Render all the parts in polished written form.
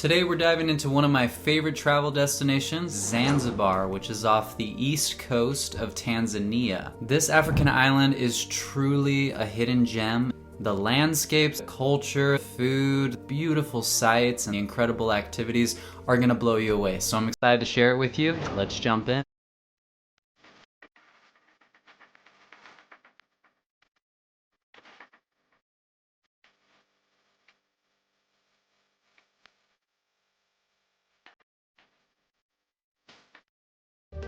Today we're diving into one of my favorite travel destinations, Zanzibar, which is off the east coast of Tanzania. This African island is truly a hidden gem. The landscapes, culture, food, beautiful sights, and the incredible activities are gonna blow you away. So I'm excited to share it with you. Let's jump in.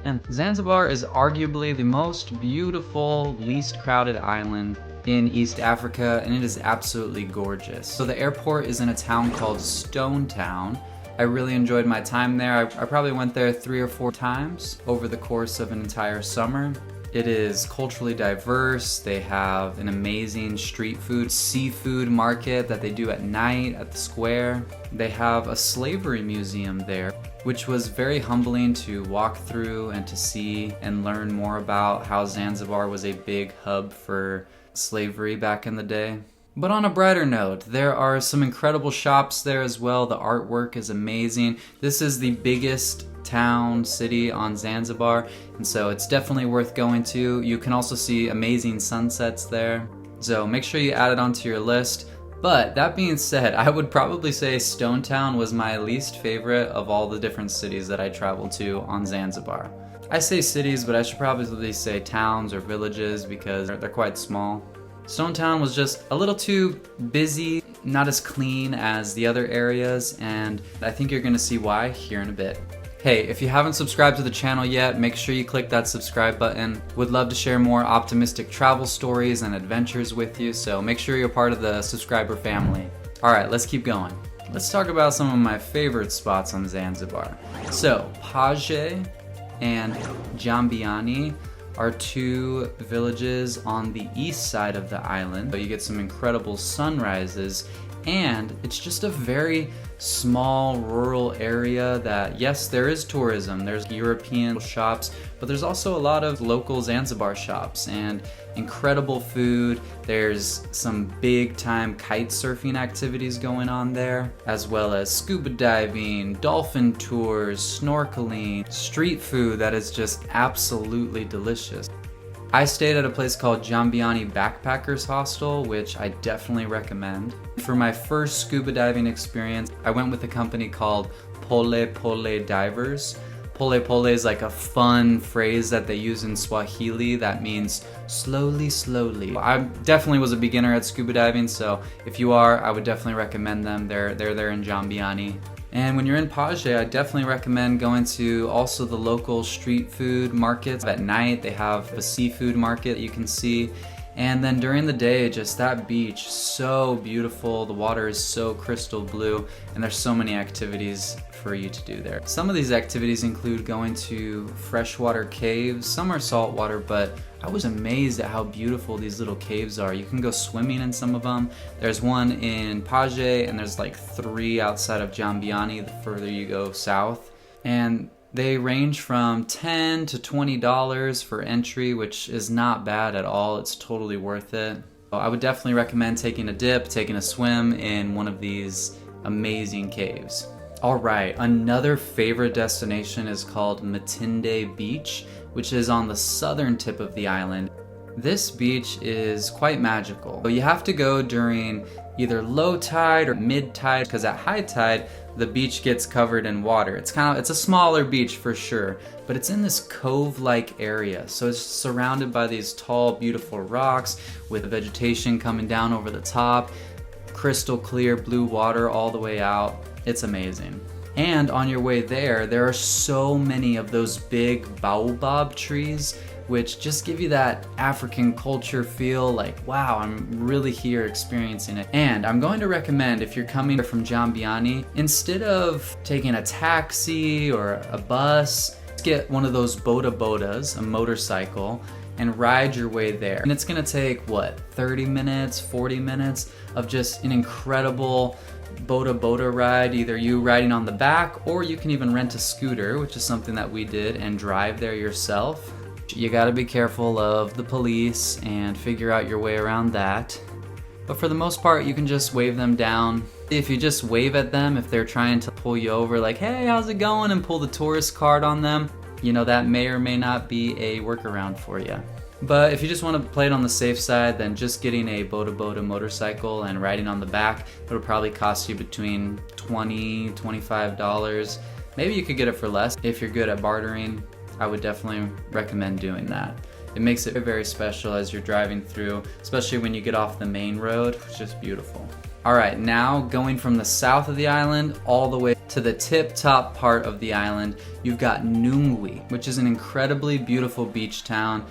And Zanzibar is arguably the most beautiful, least crowded island in East Africa, and it is absolutely gorgeous. So the airport is in a town called Stone Town. I really enjoyed my time there. I probably went there 3 or 4 times over the course of an entire summer. It is culturally diverse. They have an amazing street food, seafood market that they do at night at the square. They have a slavery museum there, which was very humbling to walk through and to see and learn more about how Zanzibar was a big hub for slavery back in the day. But on a brighter note, there are some incredible shops there as well. The artwork is amazing. This is the biggest town, city on Zanzibar, and so it's definitely worth going to. You can also see amazing sunsets there, so make sure you add it onto your list. But that being said, I would probably say Stone Town was my least favorite of all the different cities that I traveled to on Zanzibar. I say cities, but I should probably say towns or villages because they're quite small. Stone Town was just a little too busy, not as clean as the other areas, and I think you're gonna see why here in a bit. Hey, if you haven't subscribed to the channel yet, make sure you click that subscribe button. Would love to share more optimistic travel stories and adventures with you, so make sure you're part of the subscriber family. Alright, let's keep going. Let's talk about some of my favorite spots on Zanzibar. So, Paje and Jambiani are 2 villages on the east side of the island. So you get some incredible sunrises, and it's just a very small rural area that, yes, there is tourism, there's European shops, but there's also a lot of local Zanzibar shops and incredible food. There's some big time kite surfing activities going on there, as well as scuba diving, dolphin tours, snorkeling, street food that is just absolutely delicious. I stayed at a place called Jambiani Backpackers Hostel, which I definitely recommend. For my first scuba diving experience, I went with a company called Pole Pole Divers. Pole Pole is like a fun phrase that they use in Swahili that means slowly, slowly. I definitely was a beginner at scuba diving, so if you are, I would definitely recommend them. They're there in Jambiani. And when you're in Paje, I definitely recommend going to also the local street food markets. At night, they have a seafood market you can see. And then during the day, just that beach, so beautiful. The water is so crystal blue, and there's so many activities for you to do there. Some of these activities include going to freshwater caves. Some are saltwater, but I was amazed at how beautiful these little caves are. You can go swimming in some of them. There's one in Paje, and there's like 3 outside of Jambiani the further you go south. And they range from $10 to $20 for entry, which is not bad at all. It's totally worth it. I would definitely recommend taking a dip, taking a swim in one of these amazing caves. Alright, another favorite destination is called Matinde Beach, which is on the southern tip of the island. This beach is quite magical. You have to go during either low tide or mid tide, because at high tide the beach gets covered in water. It's a smaller beach for sure, but it's in this cove-like area. So it's surrounded by these tall, beautiful rocks with vegetation coming down over the top, crystal clear blue water all the way out. It's amazing. And on your way there are so many of those big baobab trees, which just give you that African culture feel, like, wow, I'm really here experiencing it. And I'm going to recommend, if you're coming from Jambiani, instead of taking a taxi or a bus, get one of those bodas, a motorcycle, and ride your way there. And it's gonna take, 30 minutes, 40 minutes of just an incredible boda ride, either you riding on the back, or you can even rent a scooter, which is something that we did, and drive there yourself. You gotta be careful of the police and figure out your way around that. But for the most part, you can just wave them down If you just wave at them, if they're trying to pull you over like, hey, how's it going, and pull the tourist card on them, you know, that may or may not be a workaround for you. But if you just want to play it on the safe side, then just getting a boda motorcycle and riding on the back, it'll probably cost you between $20, $25. Maybe you could get it for less. If you're good at bartering, I would definitely recommend doing that. It makes it very special as you're driving through, especially when you get off the main road. It's just beautiful. All right, now going from the south of the island all the way to the tip-top part of the island, you've got Nungwi, which is an incredibly beautiful beach town.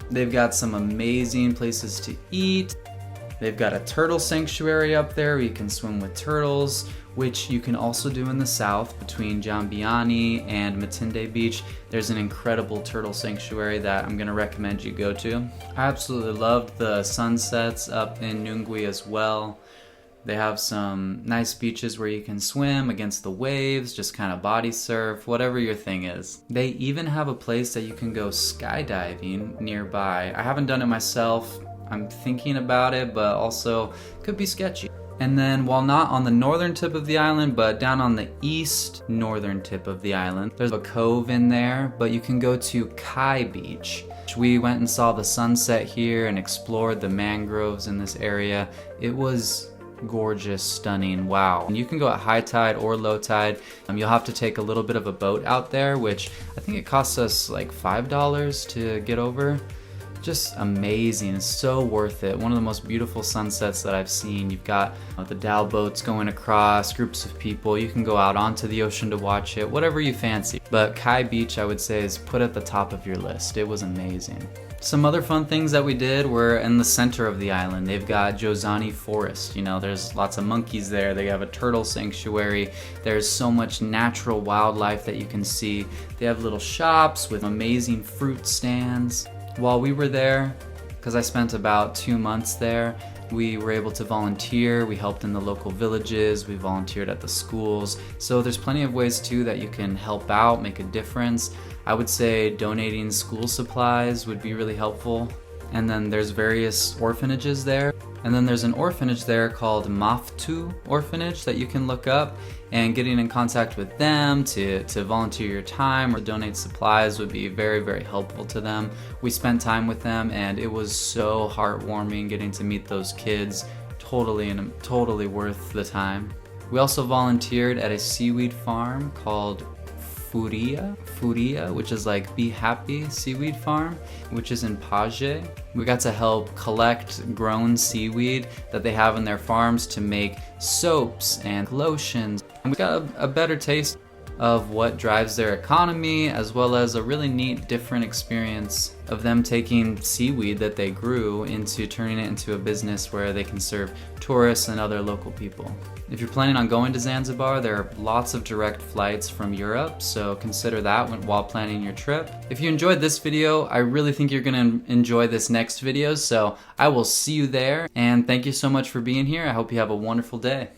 They've got some amazing places to eat. They've got a turtle sanctuary up there where you can swim with turtles, which you can also do in the south between Jambiani and Matinde Beach. There's an incredible turtle sanctuary that I'm gonna recommend you go to. I absolutely loved the sunsets up in Nungwi as well. They have some nice beaches where you can swim against the waves, just kind of body surf, whatever your thing is. They even have a place that you can go skydiving nearby. I haven't done it myself. I'm thinking about it, but also could be sketchy. And then while not on the northern tip of the island, but down on the east northern tip of the island, there's a cove in there, but you can go to Kai Beach. We went and saw the sunset here and explored the mangroves in this area. It was gorgeous, stunning, wow. And you can go at high tide or low tide. You'll have to take a little bit of a boat out there, which I think it costs us like $5 to get over. Just amazing, it's so worth it. One of the most beautiful sunsets that I've seen. You've got the dhow boats going across, groups of people. You can go out onto the ocean to watch it, whatever you fancy. But Kai Beach, I would say, is put at the top of your list. It was amazing. Some other fun things that we did were in the center of the island. They've got Jozani Forest. You know, there's lots of monkeys there. They have a turtle sanctuary. There's so much natural wildlife that you can see. They have little shops with amazing fruit stands. While we were there, because I spent about 2 months there, we were able to volunteer. We helped in the local villages. We volunteered at the schools. So there's plenty of ways too that you can help out, make a difference. I would say donating school supplies would be really helpful. And then there's various orphanages there. And then there's an orphanage there called Maftu Orphanage that you can look up, and getting in contact with them to volunteer your time or donate supplies would be very, very helpful to them. We spent time with them and it was so heartwarming getting to meet those kids. Totally worth the time. We also volunteered at a seaweed farm called Furia, which is like Be Happy Seaweed Farm, which is in Paje. We got to help collect grown seaweed that they have in their farms to make soaps and lotions. And we got a better taste of what drives their economy, as well as a really neat, different experience of them taking seaweed that they grew into turning it into a business where they can serve tourists and other local people. If you're planning on going to Zanzibar, there are lots of direct flights from Europe, so consider that while planning your trip. If you enjoyed this video, I really think you're gonna enjoy this next video, so I will see you there, and thank you so much for being here. I hope you have a wonderful day.